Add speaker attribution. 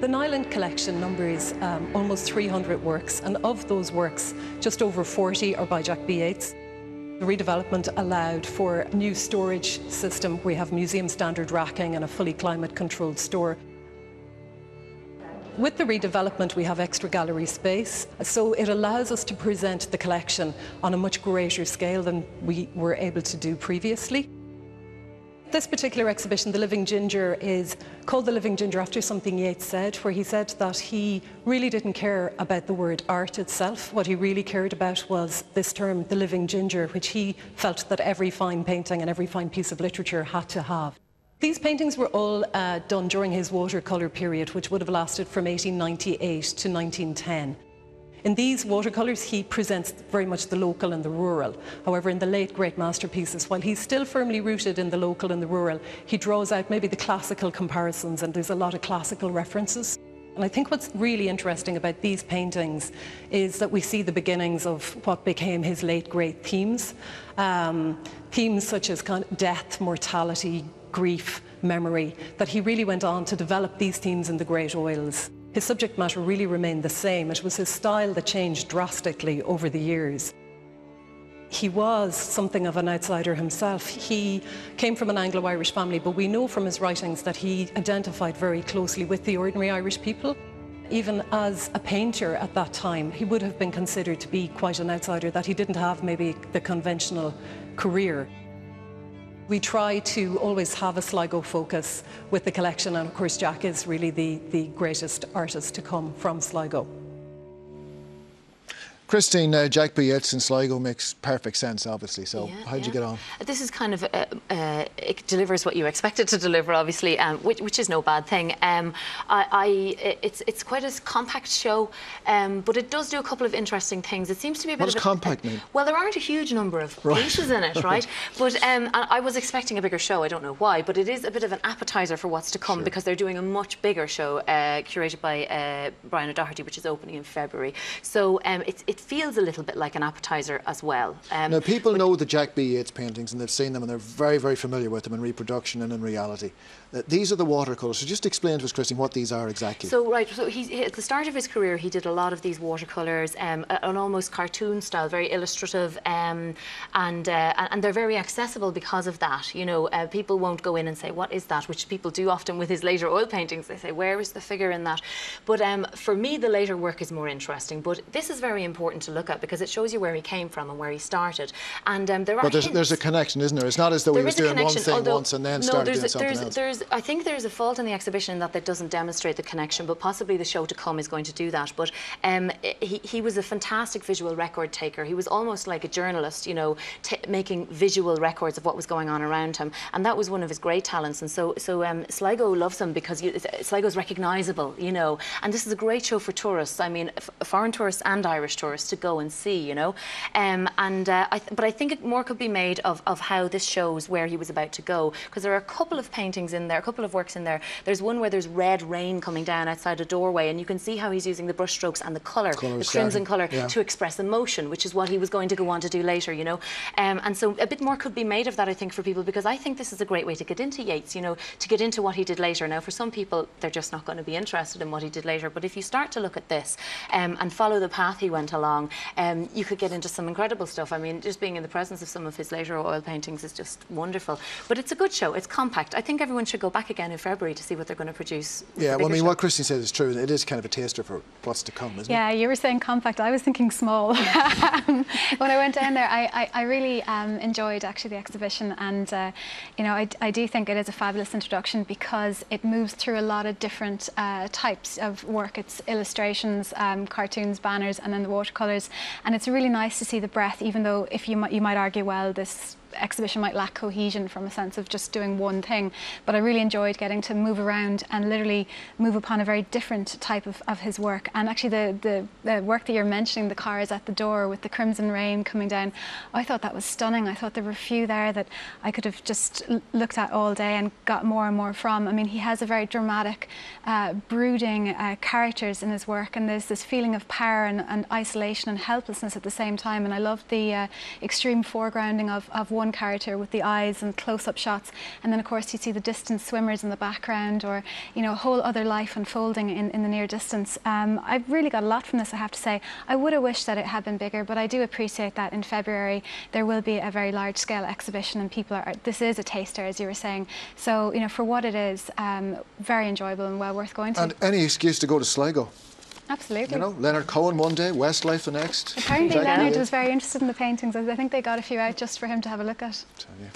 Speaker 1: The Nyland collection numbers almost 300 works, and of those works, just over 40 are by Jack B. Yeats. The redevelopment allowed for a new storage system. We have museum standard racking and a fully climate controlled store. With the redevelopment, we have extra gallery space, so it allows us to present the collection on a much greater scale than we were able to do previously. This particular exhibition, The Living Ginger, is called The Living Ginger after something Yeats said, where he said that he really didn't care about the word art itself. What he really cared about was this term, the living ginger, which he felt that every fine painting and every fine piece of literature had to have. These paintings were all done during his watercolour period, which would have lasted from 1898 to 1910. In these watercolours, he presents very much the local and the rural. However, in the late great masterpieces, while he's still firmly rooted in the local and the rural, he draws out maybe the classical comparisons, and there's a lot of classical references. And I think what's really interesting about these paintings is that we see the beginnings of what became his late great themes. Themes such as kind of death, mortality, grief, memory, that he really went on to develop these themes in the great oils. His subject matter really remained the same. It was his style that changed drastically over the years. He was something of an outsider himself. He came from an Anglo-Irish family, but we know from his writings that he identified very closely with the ordinary Irish people. Even as a painter at that time, he would have been considered to be quite an outsider, that he didn't have maybe the conventional career. We try to always have a Sligo focus with the collection, and of course Jack is really the greatest artist to come from Sligo.
Speaker 2: Christine, Jack B. Yeats in Sligo makes perfect sense, obviously, so
Speaker 3: yeah,
Speaker 2: how'd you get on?
Speaker 3: This is kind of, it delivers what you expect it to deliver, obviously, which is no bad thing. It's quite a compact show, but it does do a couple of interesting things. It seems to be a bit
Speaker 2: What does compact mean?
Speaker 3: Well, there aren't a huge number of pieces in it, right? But I was expecting a bigger show, I don't know why, but it is a bit of an appetizer for what's to come, because they're doing a much bigger show, curated by Brian O'Doherty, which is opening in February. So it feels a little bit like an appetizer as well.
Speaker 2: Now, people know the Jack B. Yeats paintings, and they've seen them, and they're very, very familiar with them in reproduction and in reality. These are the watercolours. So just explain to us, Christine, what these are exactly.
Speaker 3: So, right, so at the start of his career, he did a lot of these watercolours, an almost cartoon style, very illustrative, and they're very accessible because of that. You know, people won't go in and say, what is that? Which people do often with his later oil paintings. They say, where is the figure in that? But for me, the later work is more interesting. But this is very important to look at because it shows you where he came from and where he started. And there are
Speaker 2: there's a connection, isn't there? It's not as though he was doing one thing once and then started doing something else.
Speaker 3: I think there's a fault in the exhibition that doesn't demonstrate the connection, but possibly the show to come is going to do that. But he was a fantastic visual record taker. He was almost like a journalist, you know, making visual records of what was going on around him, and that was one of his great talents. And so Sligo loves him because Sligo's recognisable, you know, and this is a great show for tourists. I mean, foreign tourists and Irish tourists to go and see, you know. But I think more could be made of how this shows where he was about to go, because there are a couple of paintings in there, a couple of works in there. There's one where there's red rain coming down outside a doorway, and you can see how he's using the brush strokes and the colour, the crimson colour, to express emotion, which is what he was going to go on to do later, you know. And so a bit more could be made of that, I think, for people, because I think this is a great way to get into Yeats, you know, to get into what he did later. Now, for some people, they're just not going to be interested in what he did later, but if you start to look at this and follow the path he went along, you could get into some incredible stuff. I mean, just being in the presence of some of his later oil paintings is just wonderful. But it's a good show. It's compact. I think everyone should go back again in February to see what they're going to produce.
Speaker 2: Yeah, well, I mean, what Christine said is true. It is kind of a taster for what's to come, isn't it?
Speaker 4: Yeah, you were saying compact. I was thinking small. When I went down there, I really enjoyed actually the exhibition, and you know, I do think it is a fabulous introduction because it moves through a lot of different types of work. It's illustrations, cartoons, banners, and then the watercolours, and it's really nice to see the breadth, even though if you might argue, well, this exhibition might lack cohesion from a sense of just doing one thing, but I really enjoyed getting to move around and literally move upon a very different type of his work. And actually the work that you're mentioning, the cars at the door with the crimson rain coming down, I thought that was stunning. I thought there were a few there that I could have just looked at all day and got more and more from. I mean, he has a very dramatic, brooding characters in his work, and there's this feeling of power and isolation and helplessness at the same time, and I love the extreme foregrounding of one one character with the eyes and close-up shots, and then of course you see the distant swimmers in the background, or a whole other life unfolding in the near distance. I've really got a lot from this, I have to say. I would have wished that it had been bigger, but I do appreciate that in February there will be a very large-scale exhibition, and this is a taster, as you were saying. So for what it is, very enjoyable and well worth going to.
Speaker 2: And any excuse to go to Sligo.
Speaker 4: Absolutely.
Speaker 2: Leonard Cohen one day, Westlife the next.
Speaker 4: Apparently Leonard was very interested in the paintings. I think they got a few out just for him to have a look at.
Speaker 2: Tell you.